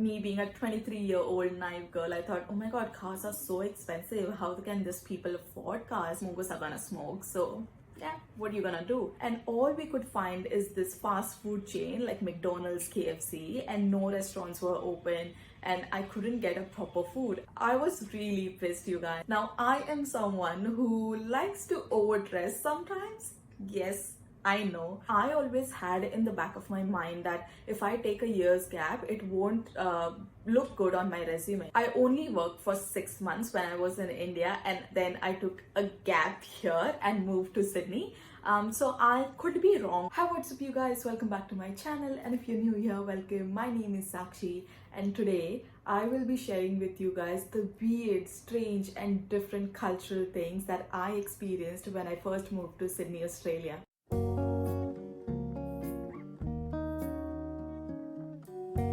Me being a 23-year-old naive girl, I thought, oh my god, cars are so expensive. How can these people afford cars? Smokers are gonna smoke. So yeah, what are you gonna do? And all we could find is this fast food chain like McDonald's, KFC, and no restaurants were open, and I couldn't get a proper food. I was really pissed, you guys. Now, I am someone who likes to overdress sometimes. Yes, I know. I always had in the back of my mind that if I take a year's gap, it won't look good on my resume. I only worked for 6 months when I was in India, and then I took a gap here and moved to Sydney. So I could be wrong. Hi, what's up you guys? Welcome back to my channel, and if you're new here, welcome. My name is Sakshi, and today I will be sharing with you guys the weird, strange and different cultural things that I experienced when I first moved to Sydney, Australia.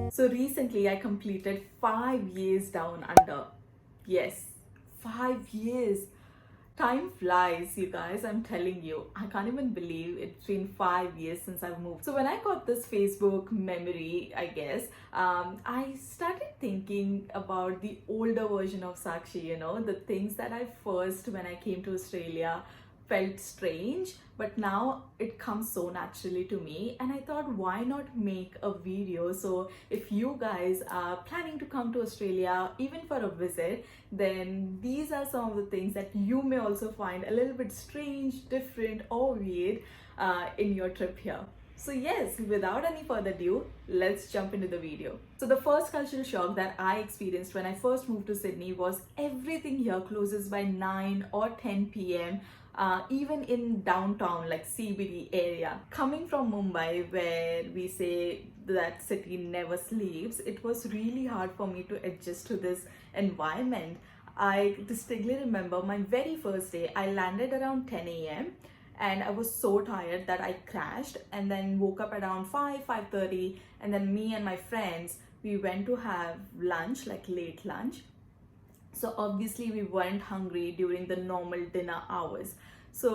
So recently I completed 5 years down under. Yes, 5 years. Time flies, you guys. I'm telling you. I can't even believe it's been 5 years since I've moved. So when I got this Facebook memory, I guess, I started thinking about the older version of Sakshi, the things that I first, when I came to Australia, felt strange, but now it comes so naturally to me, and I thought, why not make a video? So if you guys are planning to come to Australia even for a visit, then these are some of the things that you may also find a little bit strange, different or weird in your trip here. So yes, without any further ado, let's jump into the video. So the first cultural shock that I experienced when I first moved to Sydney was everything here closes by 9 or 10 p.m. Even in downtown, like CBD area. Coming from Mumbai, where we say that city never sleeps, it was really hard for me to adjust to this environment. I distinctly remember my very first day, I landed around 10 a.m. and I was so tired that I crashed, and then woke up around 5:30, and then me and my friends, we went to have lunch, like late lunch. So obviously we weren't hungry during the normal dinner hours. So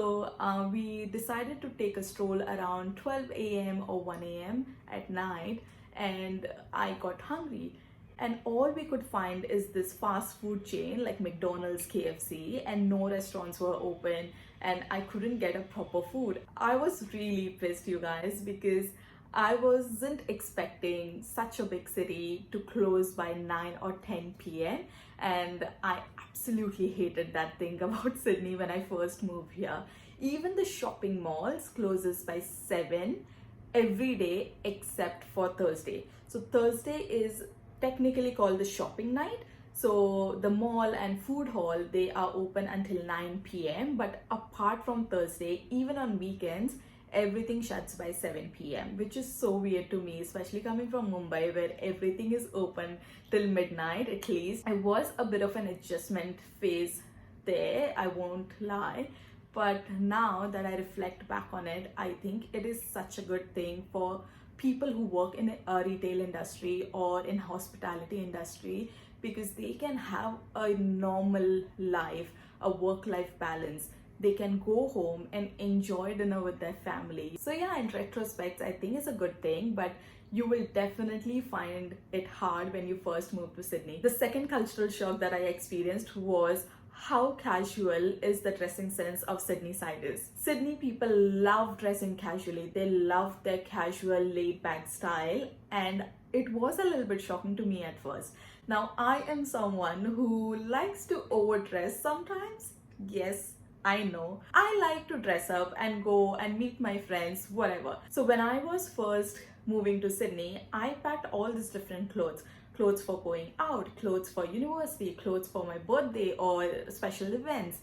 we decided to take a stroll around 12 a.m. or 1 a.m. at night, and I got hungry. And all we could find is this fast food chain like McDonald's, KFC, and no restaurants were open, and I couldn't get a proper food. I was really pissed, you guys, because I wasn't expecting such a big city to close by 9 or 10 p.m. and I absolutely hated that thing about Sydney when I first moved here. Even the shopping malls closes by 7 every day except for Thursday. So Thursday is technically called the shopping night. So the mall and food hall, they are open until 9 p.m. But apart from Thursday, even on weekends, everything shuts by 7 p.m., which is so weird to me, especially coming from Mumbai where everything is open till midnight at least. It was a bit of an adjustment phase there, I won't lie. But now that I reflect back on it, I think it is such a good thing for people who work in a retail industry or in hospitality industry, because they can have a normal life, a work-life balance. They can go home and enjoy dinner with their family. So yeah, in retrospect, I think it's a good thing, but you will definitely find it hard when you first move to Sydney. The second cultural shock that I experienced was how casual is the dressing sense of Sydneysiders. Sydney people love dressing casually. They love their casual, laid-back style, and it was a little bit shocking to me at first. Now, I am someone who likes to overdress sometimes. Yes, I know. I like to dress up and go and meet my friends, whatever. So when I was first moving to Sydney, I packed all these different clothes. Clothes for going out, clothes for university, clothes for my birthday or special events,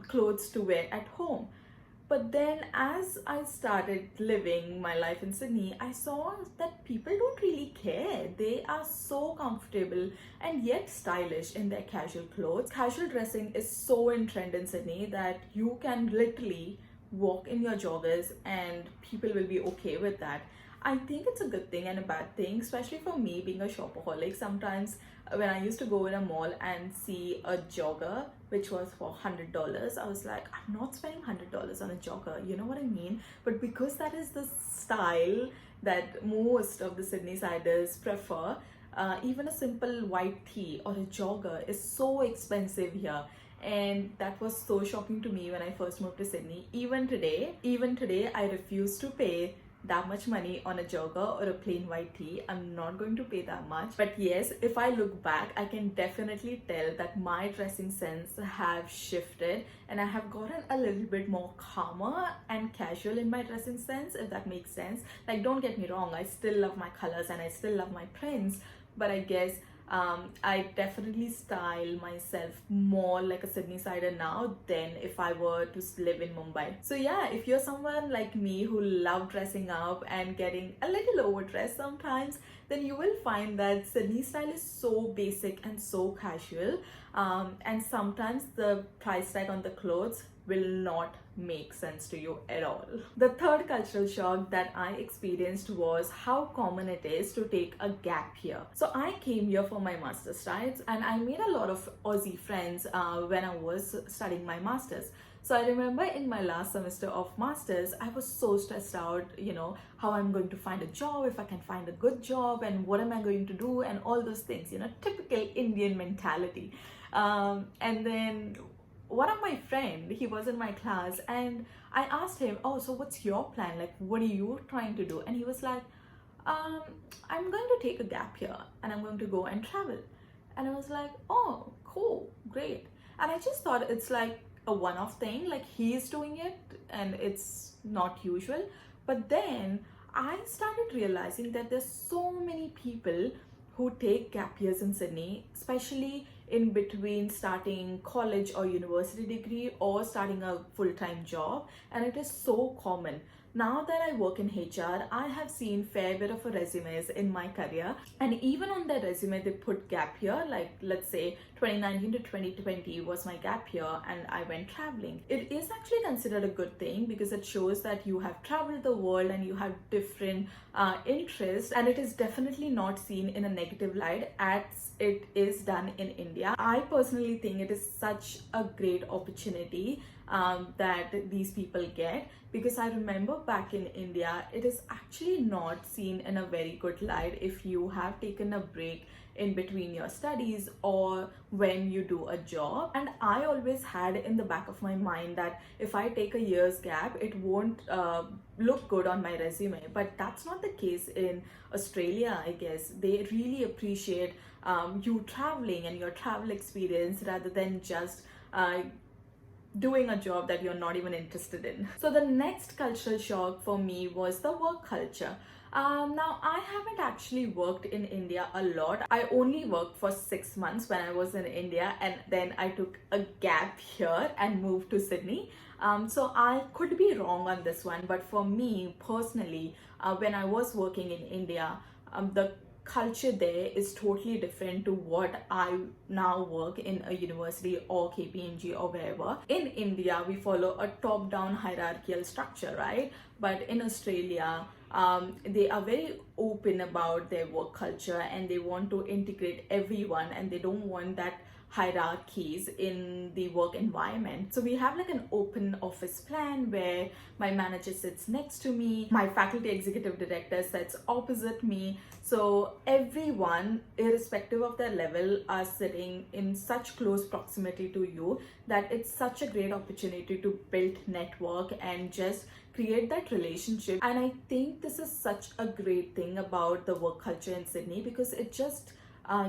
clothes to wear at home. But then as I started living my life in Sydney, I saw that people don't really care. They are so comfortable and yet stylish in their casual clothes. Casual dressing is so in trend in Sydney that you can literally walk in your joggers and people will be okay with that. I think it's a good thing and a bad thing, especially for me being a shopaholic. Sometimes when I used to go in a mall and see a jogger which was for $100, I was like, I'm not spending $100 on a jogger, you know what I mean? But because that is the style that most of the Sydneysiders prefer, Even a simple white tee or a jogger is so expensive here. And that was so shocking to me when I first moved to Sydney. Even today, I refuse to pay that much money on a jogger or a plain white tee. I'm not going to pay that much. But yes, if I look back, I can definitely tell that my dressing sense have shifted and I have gotten a little bit more calmer and casual in my dressing sense, if that makes sense. Like, don't get me wrong, I still love my colors and I still love my prints, but I guess I definitely style myself more like a Sydney sider now than if I were to live in Mumbai. So yeah, if you're someone like me who love dressing up and getting a little overdressed sometimes, then you will find that Sydney style is so basic and so casual, and sometimes the price tag on the clothes will not make sense to you at all. The third cultural shock that I experienced was how common it is to take a gap year. So I came here for my master's, right? And I made a lot of Aussie friends when I was studying my master's. So I remember in my last semester of masters, I was so stressed out, how I'm going to find a job, if I can find a good job, and what am I going to do, and all those things, typical Indian mentality. And then one of my friend, he was in my class, and I asked him, oh, so what's your plan? Like, what are you trying to do? And he was like, I'm going to take a gap year and I'm going to go and travel. And I was like, oh, cool, great. And I just thought it's like a one-off thing, like he's doing it and it's not usual. But then I started realizing that there's so many people who take gap years in Sydney, especially in between starting college or university degree or starting a full-time job, and it is so common. Now that I work in HR, I have seen fair bit of resumes in my career, and even on their resume they put gap year, like let's say 2019 to 2020 was my gap year and I went traveling. It is actually considered a good thing because it shows that you have traveled the world and you have different interests, and it is definitely not seen in a negative light as it is done in India. I personally think it is such a great opportunity that these people get, because I remember back in India, it is actually not seen in a very good light if you have taken a break in between your studies or when you do a job. And I always had in the back of my mind that if I take a year's gap, it won't look good on my resume. But that's not the case in Australia, I guess. They really appreciate you traveling and your travel experience rather than just doing a job that you're not even interested in. So the next cultural shock for me was the work culture. Now, I haven't actually worked in India a lot. I only worked for 6 months when I was in India, and then I took a gap here and moved to Sydney. So I could be wrong on this one, but for me personally, when I was working in India, the culture there is totally different to what I now work in a university or KPMG or wherever. In India, we follow a top-down hierarchical structure, right? But in Australia, they are very open about their work culture and they want to integrate everyone, and they don't want that hierarchies in the work environment. So we have like an open office plan where my manager sits next to me, my faculty executive director sits opposite me. So everyone, irrespective of their level, are sitting in such close proximity to you that it's such a great opportunity to build network and just create that relationship. And I think this is such a great thing about the work culture in Sydney, because it just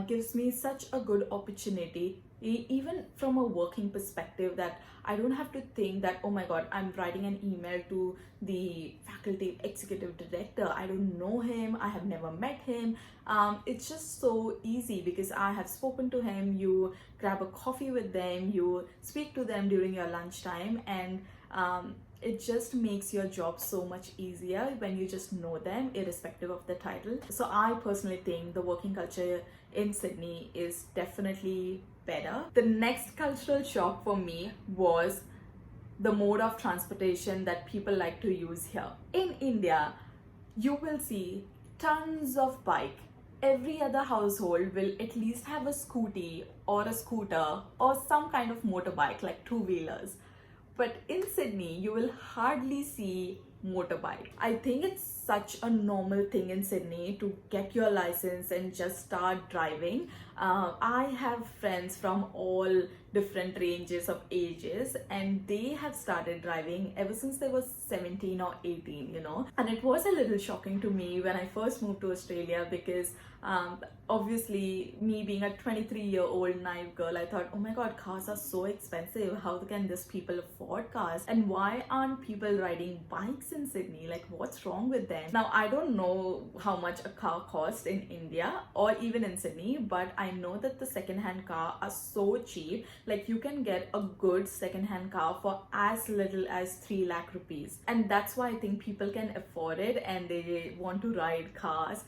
gives me such a good opportunity, even from a working perspective, that I don't have to think that, oh my god, I'm writing an email to the faculty executive director. I don't know him, I have never met him. It's just so easy because I have spoken to him. You grab a coffee with them, you speak to them during your lunchtime, and it just makes your job so much easier when you just know them, irrespective of the title. So I personally think the working culture in Sydney is definitely better. The next cultural shock for me was the mode of transportation that people like to use here. In India, you will see tons of bike. Every other household will at least have a scooty or a scooter or some kind of motorbike, like two-wheelers. But in Sydney, you will hardly see motorbike. I think it's such a normal thing in Sydney to get your license and just start driving. I have friends from all different ranges of ages, and they have started driving ever since they were 17 or 18, And it was a little shocking to me when I first moved to Australia because obviously, me being a 23-year-old naive girl, I thought, oh my god, cars are so expensive. How can these people afford cars? And why aren't people riding bikes in Sydney? Like, what's wrong with them? Now, I don't know how much a car costs in India or even in Sydney, but I know that the second-hand car are so cheap. Like, you can get a good second-hand car for as little as 3 lakh rupees. And that's why I think people can afford it and they want to ride cars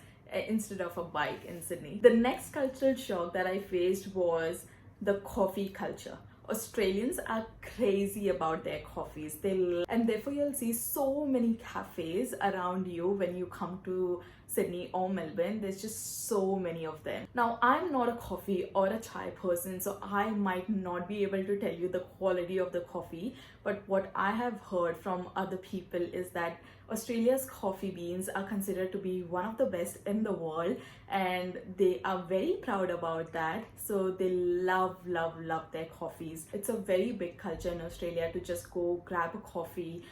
instead of a bike in Sydney. The next cultural shock that I faced was the coffee culture. Australians are crazy about their coffees. And therefore you'll see so many cafes around you when you come to Sydney or Melbourne. There's just so many of them. Now, I'm not a coffee or a chai person, so I might not be able to tell you the quality of the coffee, but what I have heard from other people is that Australia's coffee beans are considered to be one of the best in the world, and they are very proud about that. So they love their coffees. It's a very big culture in Australia to just go grab a coffee,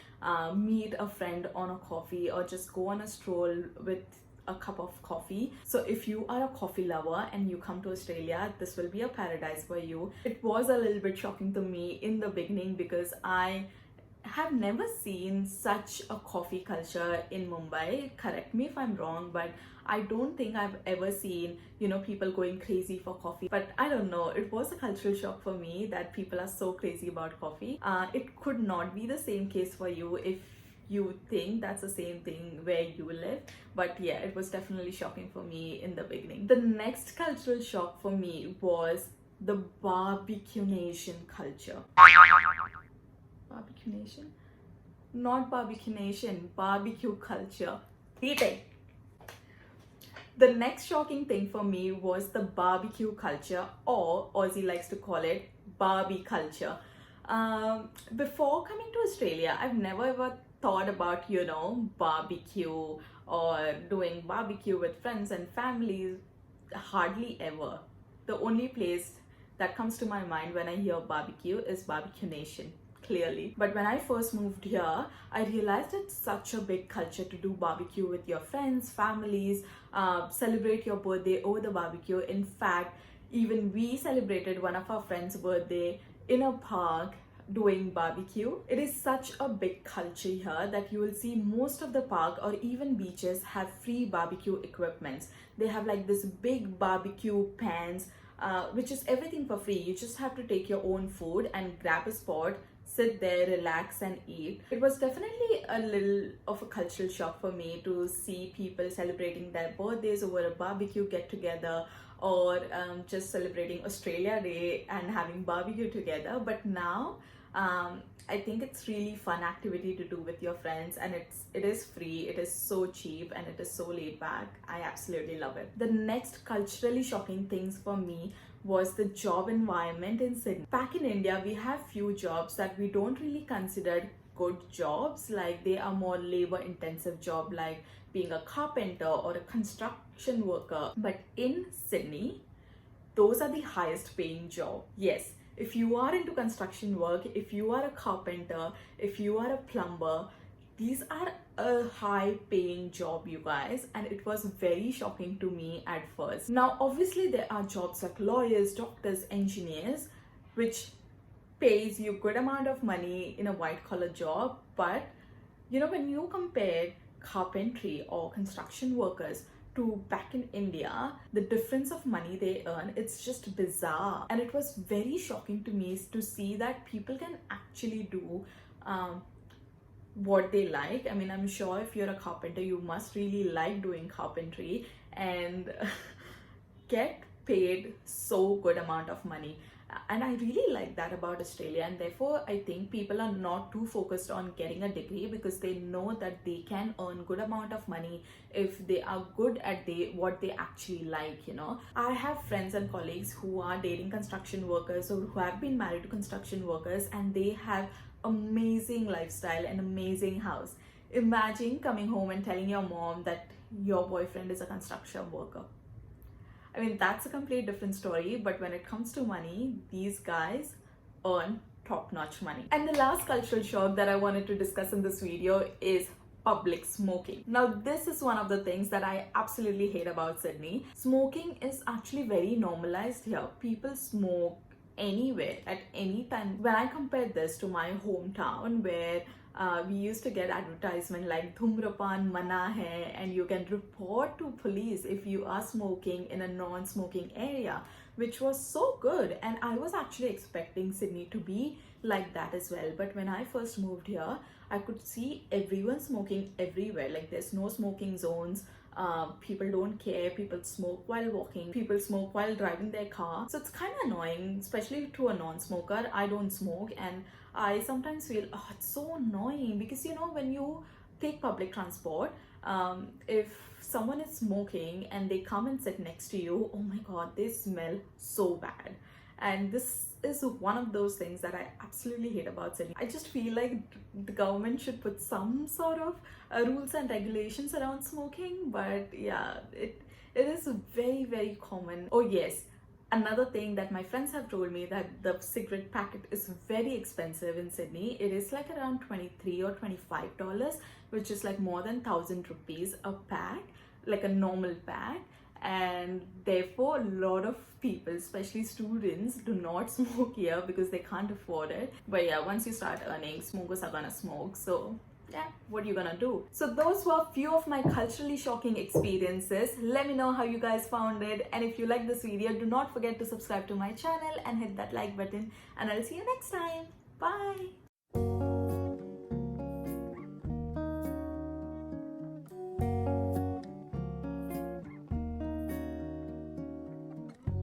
meet a friend on a coffee, or just go on a stroll with a cup of coffee. So if you are a coffee lover and you come to Australia, this will be a paradise for you. It was a little bit shocking to me in the beginning because I have never seen such a coffee culture in Mumbai. Correct me if I'm wrong, but I don't think I've ever seen, people going crazy for coffee. But I don't know, it was a cultural shock for me that people are so crazy about coffee. It could not be the same case for you if you think that's the same thing where you live, but yeah, it was definitely shocking for me in the beginning. The next cultural shock for me was the barbecue nation culture. Barbecue nation? Not barbecue nation, barbecue culture. Eating. The next shocking thing for me was the barbecue culture, or Aussie likes to call it Barbie culture. Before coming to Australia, I've never ever thought about, barbecue or doing barbecue with friends and families. Hardly ever. The only place that comes to my mind when I hear barbecue is Barbecue Nation, clearly. But when I first moved here, I realized it's such a big culture to do barbecue with your friends, families, celebrate your birthday over the barbecue. In fact, even we celebrated one of our friends' birthday in a park doing barbecue. It is such a big culture here that you will see most of the park or even beaches have free barbecue equipments. They have like this big barbecue pans, which is everything for free. You just have to take your own food and grab a spot, sit there, relax and eat. It was definitely a little of a cultural shock for me to see people celebrating their birthdays over a barbecue get together, or just celebrating Australia Day and having barbecue together. But now I think it's really fun activity to do with your friends, and it is free, it is so cheap, and it is so laid back. I absolutely love it. The next culturally shocking things for me was the job environment in Sydney. Back in India, we have few jobs that we don't really consider good jobs, like they are more labor intensive job, like being a carpenter or a construction worker. But in Sydney, those are the highest paying job. Yes, if you are into construction work, if you are a carpenter, if you are a plumber, these are a high paying job, you guys, and it was very shocking to me at first. Now obviously there are jobs like lawyers, doctors, engineers, which pays you good amount of money in a white collar job. But when you compare carpentry or construction workers to back in India, the difference of money they earn, it's just bizarre. And it was very shocking to me to see that people can actually do what they like. I mean, I'm sure if you're a carpenter, you must really like doing carpentry and get paid so good amount of money. And I really like that about Australia, and therefore I think people are not too focused on getting a degree because they know that they can earn good amount of money if they are good at what they actually like. I have friends and colleagues who are dating construction workers or who have been married to construction workers, and they have amazing lifestyle and amazing house. Imagine coming home and telling your mom that your boyfriend is a construction worker. I mean, that's a complete different story, but when it comes to money, these guys earn top-notch money. And the last cultural shock that I wanted to discuss in this video is public smoking. Now, this is one of the things that I absolutely hate about Sydney. Smoking is actually very normalized here. People smoke anywhere at any time. When I compare this to my hometown, where we used to get advertisement like Dhumrapan Mana Hai, and you can report to police if you are smoking in a non-smoking area, which was so good. And I was actually expecting Sydney to be like that as well. But when I first moved here, I could see everyone smoking everywhere. Like, there's no smoking zones. People don't care. People smoke while walking. People smoke while driving their car. So it's kind of annoying, especially to a non-smoker. I don't smoke, and I sometimes feel, oh, it's so annoying because, you know, when you take public transport, if someone is smoking and they come and sit next to you, oh my god, they smell so bad. And this is one of those things that I absolutely hate about Sydney. I just feel like the government should put some sort of rules and regulations around smoking, but yeah, it is very, very common. Oh yes, another thing that my friends have told me, that the cigarette packet is very expensive in Sydney. It is like around $23 or $25, which is like more than 1,000 rupees a pack, like a normal pack. And therefore a lot of people, especially students, do not smoke here because they can't afford it. But yeah, once you start earning, smokers are gonna smoke. So yeah, what are you gonna do? So those were a few of my culturally shocking experiences. Let me know how you guys found it, and if you like this video, do not forget to subscribe to my channel and hit that like button, and I'll see you next time. Bye.